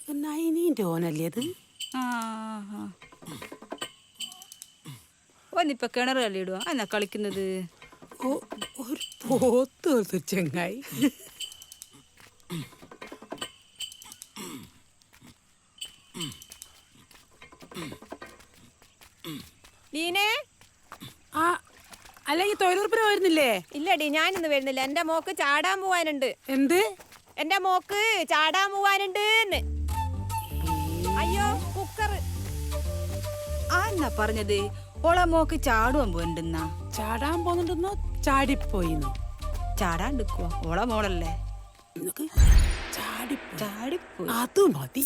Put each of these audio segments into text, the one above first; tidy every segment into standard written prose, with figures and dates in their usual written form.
നൈനീൻ്റെ ഓനല്ലേ അത്? ഓന്നിപ്പോ കിണർ കളിയിടുക എന്നാ കളിക്കുന്നത്? ഒരു പോത്ത് ചെങ്ങായി. ലീനേ, അല്ലെങ്കിൽ തൊഴിലുറപ്പിന് വരുന്നില്ലേ? ഇല്ലടി, ഞാനിന്ന് വരുന്നില്ല. എന്റെ മോക്ക് ചാടാൻ പോവാനുണ്ട്. എന്ത്? എന്റെ മോക്ക് ചാടാൻ പോവാനുണ്ട്. അയ്യോ, കുക്കർ എന്നാ പറഞ്ഞത്? ഓളെ മോക്ക് ചാടുവാൻ പോയിട്ടുണ്ടെന്നാ. ചാടാൻ പോകുന്നുണ്ടെന്നോ ചാടിപ്പോയിന്നോ? ചാടാണ്ടിക്കുവോ? ഓളെ മോളല്ലേ. ചാടിപ്പോയി. അത് മതി.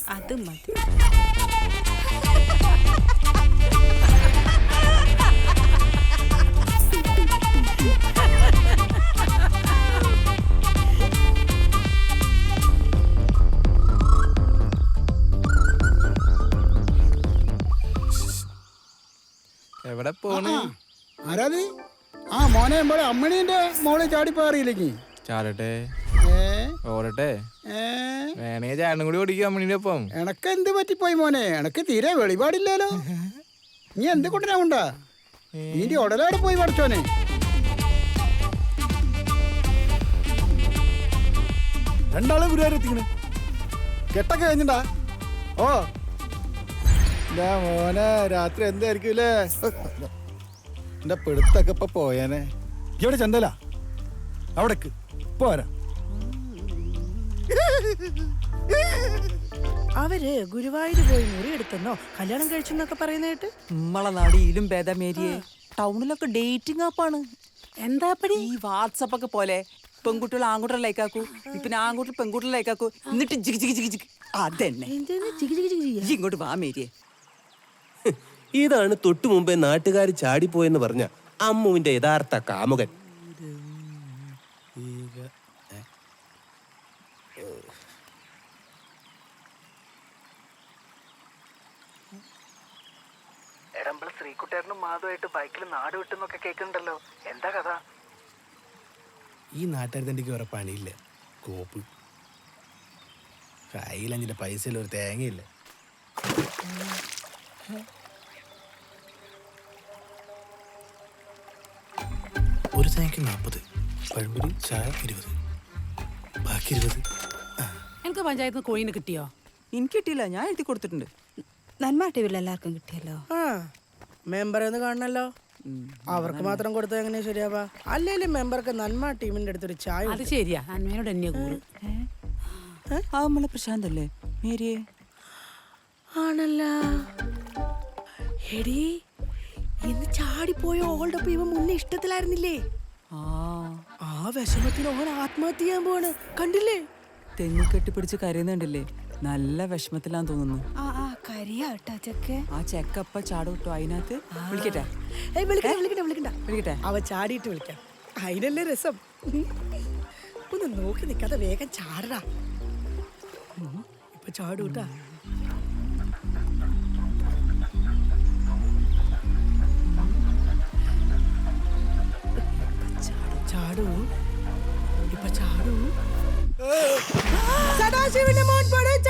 എവിടെ പോണ്? ആരാത്? മോനെ അമ്മണീന്റെ മോളെ ചാടിപ്പോറിയില്ലെങ്കിൽ ചാടട്ടെ, ഓടട്ടെ. വേണേ ചാടനും കൂടി ഓടിക്കും അമ്മണീന്റെ ഒപ്പം. എനക്ക് എന്ത് പറ്റിപ്പോയി മോനെ? എനക്ക് തീരെ വെളിപാടില്ലല്ലോ. നീ എന്ത് കൊണ്ടിനാണ്ടാ? നീന്റെ ഉടലോടെ പോയി പഠിച്ചോനെ. രണ്ടാളെ ഗുരുവാരെത്തിക്കണ്. കെട്ടൊക്കെ കഴിഞ്ഞിണ്ടാ? ഓ മോനെ, രാത്രി എന്തായിരിക്കൂലേ? എന്റെ പെടുത്തൊക്കെ ഇപ്പൊ പോയേനെ. ഇവിടെ ചെന്തല അവിടേക്ക് പോരാ. അവര് ഗുരുവായൂര് പോയി മുറി എടുത്തെന്നോ കല്യാണം കഴിച്ചെന്നൊക്കെ പറയുന്നേട്ട്. നമ്മളെ നാടിയിലും ഭേദമേരിയെ ടൗണിലൊക്കെ ഡേറ്റിംഗ് ആപ്പാണ്. എന്താ ഈ വാട്സപ്പ് ഒക്കെ പോലെ പെൺകുട്ടികൾ ആൺകുട്ടികളെ ലൈക്കാക്കൂ, പിന്നെ ആൺകുട്ടികൾ പെൺകുട്ടികളെ ലൈക്കാക്കൂ, എന്നിട്ട് ജിഗ് ജിഗ് ജിഗ് ജിഗ്. അതന്നെ ഇങ്ങോട്ട് വാ മേരിയെ. ഇതാണ് തൊട്ടു മുമ്പേ നാട്ടുകാർ ചാടിപ്പോയെന്ന് പറഞ്ഞ അമ്മുവിന്റെ യഥാർത്ഥ കാമുകൻ. ശ്രീകുട്ടേട്ടനും മാധുവായിട്ട് ബൈക്കിൽ നാട് വിട്ടെന്നൊക്കെ കേൾക്കുന്നുണ്ടല്ലോ. എന്താ കഥ? ഈ നാട്ടുകാർക്ക് വേറെ പണിയില്ല. കോപ്പ് കയ്യിലഞ്ചിന്റെ പൈസയിൽ ഒരു തേങ്ങയില്ല. ഒരു തേങ്ങയ്ക്ക് 40, പഴംപൊരി ചായ 20, ബാക്കി 20. എനിക്ക് പഞ്ചായത്ത് കോയിന് കിട്ടിയോ? എനിക്ക് കിട്ടിയില്ല, ഞാൻ എഴുതി കൊടുത്തിട്ടുണ്ട്. നന്മ ടിവിയിൽ എല്ലാവർക്കും കിട്ടിയല്ലോ. മെമ്പറെന്ന് കാണണല്ലോ. അവർക്ക് മാത്രം കൊടുത്താൽ എങ്ങനെയാ ശരിയാവാ? അല്ലേലും മെമ്പർക്ക് നന്മ ടീമിന്റെ അടുത്തൊരു ചായ. അത് ശരിയാ, നന്മയോട് എന്നെ കൂറ്. ആ നമ്മളെ പ്രശാന്തല്ലേ മേരിയെ? ആണല്ല. എടി, ഇന്ന് ചാടിപ്പോയ ഓളുടെ ഒപ്പം ഇവ മുന്നേ ഇഷ്ടത്തിലായിരുന്നില്ലേ? ആ വിഷമത്തിന് ഓൻ ആത്മഹത്യ ചെയ്യാൻ പോവാണ്. കണ്ടില്ലേ? തെങ്ങ് കെട്ടിപ്പിടിച്ച് കരയുന്നുണ്ടല്ലേ? നല്ല വിഷമത്തിലാന്ന് തോന്നുന്നു. ആ ചെക്കപ്പ ചാട് കിട്ടോ അതിനകത്ത്. വിളിക്കട്ടെ? വിളിക്കട്ടെ. അവ ചാടിയിട്ട് വിളിക്കാം. അതിനല്ലേ രസം. ഒന്ന് നോക്കി നിക്കാതെ വേഗം ചാടടാ. ഇപ്പൊ ചാടൂട്ടാ. ചാടൂ, ഇപ്പൊ ചാടൂ. സദാശിവന്റെ മോൻ പടച്ച